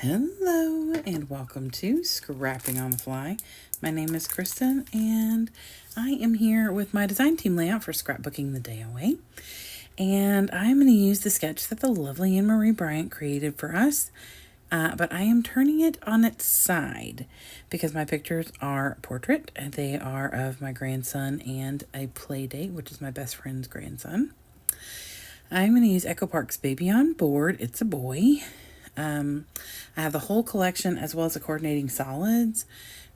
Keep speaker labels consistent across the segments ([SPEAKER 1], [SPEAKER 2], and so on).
[SPEAKER 1] Hello and welcome to Scrapping on the Fly. My name is Kristen and I am here with my design team layout for Scrapbooking the Day Away. And I'm going to use the sketch that the lovely Anne-Marie Bryant created for us. But I am turning it on its side because my pictures are portrait. They are of my grandson and a play date, which is my best friend's grandson. I'm going to use Echo Park's Baby on Board. It's a boy. I have the whole collection as well as the coordinating solids.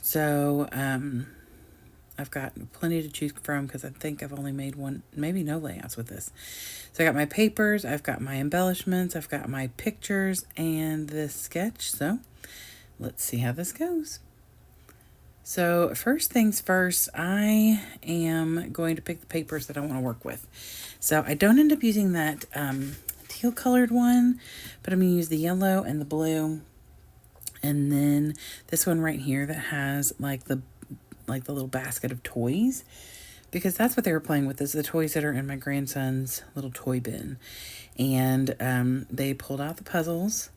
[SPEAKER 1] So I've got plenty to choose from because I think I've only made one, maybe no layouts with this. So I got my papers, I've got my embellishments, I've got my pictures and this sketch. So let's see how this goes. So first things first, I am going to pick the papers that I want to work with. So I don't end up using that teal colored one, but I'm going to use the yellow and the blue. And then this one right here that has like the little basket of toys, because that's what they were playing with, is the toys that are in my grandson's little toy bin. And they pulled out the puzzles.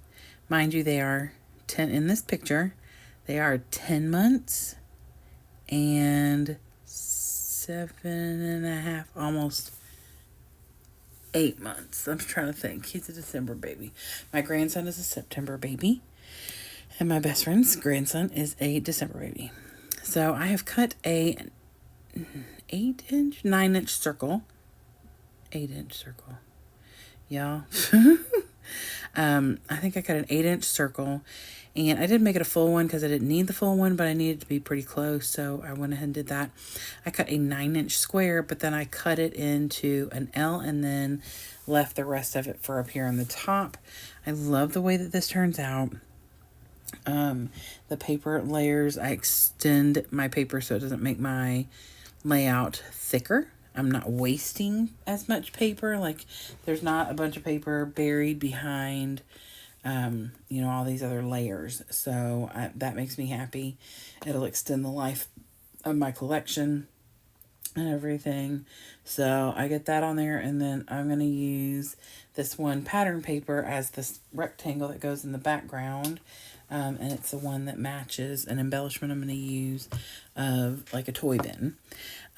[SPEAKER 1] Mind you, they are 10 in this picture. They are 10 months and 7.5, almost 8 months. I'm trying to think. He's a December baby. My grandson is a September baby. And my best friend's grandson is a December baby. So I have cut a 8-inch, 9-inch circle. 8-inch circle. Y'all. I think I cut an 8-inch circle. And I did make it a full one because I didn't need the full one, but I needed to be pretty close. So I went ahead and did that. I cut a 9-inch square, but then I cut it into an L and then left the rest of it for up here on the top. I love the way that this turns out. The paper layers, I extend my paper so it doesn't make my layout thicker. I'm not wasting as much paper. Like there's not a bunch of paper buried behind all these other layers. So that makes me happy. It'll extend the life of my collection and everything. So I get that on there, and then I'm going to use this one pattern paper as this rectangle that goes in the background. And it's the one that matches an embellishment I'm going to use of like a toy bin.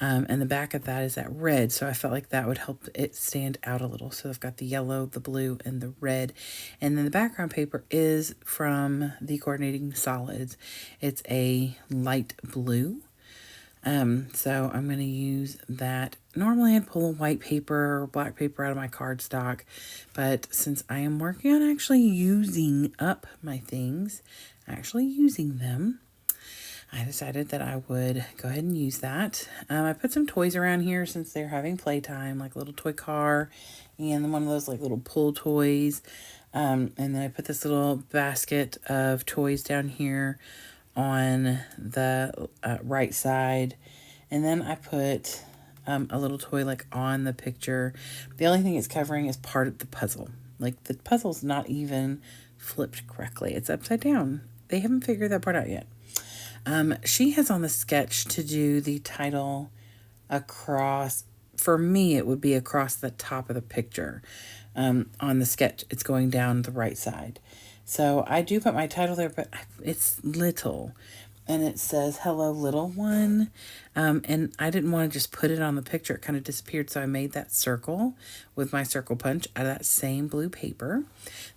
[SPEAKER 1] And the back of that is that red. So I felt like that would help it stand out a little. So I've got the yellow, the blue, and the red. And then the background paper is from the coordinating solids. It's a light blue. So I'm going to use that. Normally I'd pull a white paper or black paper out of my cardstock, but since I am working on actually using up my things, actually using them, I decided that I would go ahead and use that. I put some toys around here since they're having playtime, like a little toy car and one of those like little pull toys. And then I put this little basket of toys down here on the right side. And then I put a little toy like on the picture. The only thing it's covering is part of the puzzle. Like the puzzle's not even flipped correctly. It's upside down. They haven't figured that part out yet. She has on the sketch to do the title across. For me, it would be across the top of the picture. On the sketch, it's going down the right side. So I do put my title there, but it's little. And it says, "Hello, little one." And I didn't want to just put it on the picture. It kind of disappeared. So I made that circle with my circle punch out of that same blue paper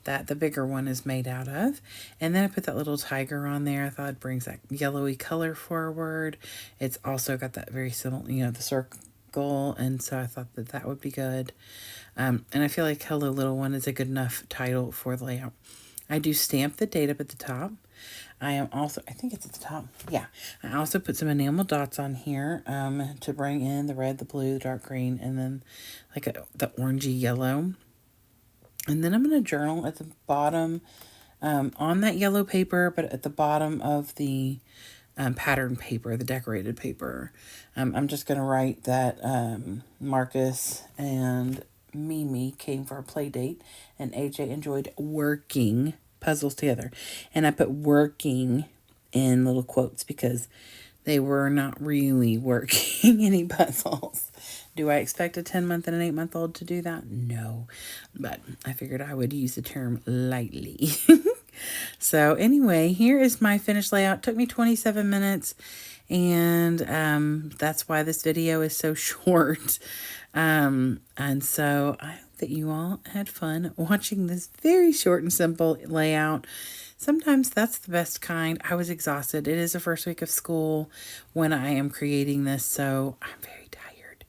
[SPEAKER 1] that the bigger one is made out of. And then I put that little tiger on there. I thought it brings that yellowy color forward. It's also got that very similar, the circle. And so I thought that that would be good. And I feel like "Hello, little one" is a good enough title for the layout. I do stamp the date up at the top. I think it's at the top. Yeah. I also put some enamel dots on here to bring in the red, the blue, the dark green, and then like the orangey yellow. And then I'm going to journal at the bottom on that yellow paper, but at the bottom of the pattern paper, the decorated paper. I'm just going to write that Marcus and Mimi came for a play date, and AJ enjoyed working puzzles together. And I put "working" in little quotes because they were not really working any puzzles. Do I expect a 10-month and an 8-month-old to do that? No. But I figured I would use the term lightly. So anyway, here is my finished layout. It took me 27 minutes, and that's why this video is so short. And so I hope that you all had fun watching this very short and simple layout. Sometimes that's the best kind. I was exhausted. It is the first week of school when I am creating this, so I'm very tired.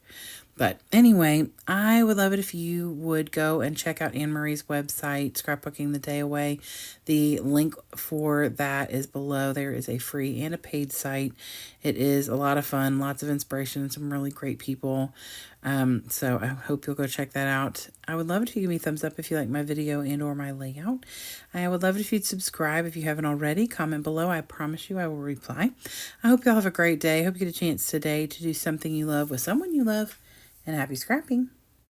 [SPEAKER 1] But anyway, I would love it if you would go and check out Anne Marie's website, Scrapbooking the Day Away. The link for that is below. There is a free and a paid site. It is a lot of fun, lots of inspiration, and some really great people. So I hope you'll go check that out. I would love it if you give me a thumbs up if you like my video and or my layout. I would love it if you'd subscribe if you haven't already. Comment below. I promise you I will reply. I hope y'all have a great day. I hope you get a chance today to do something you love with someone you love. And happy scrapping.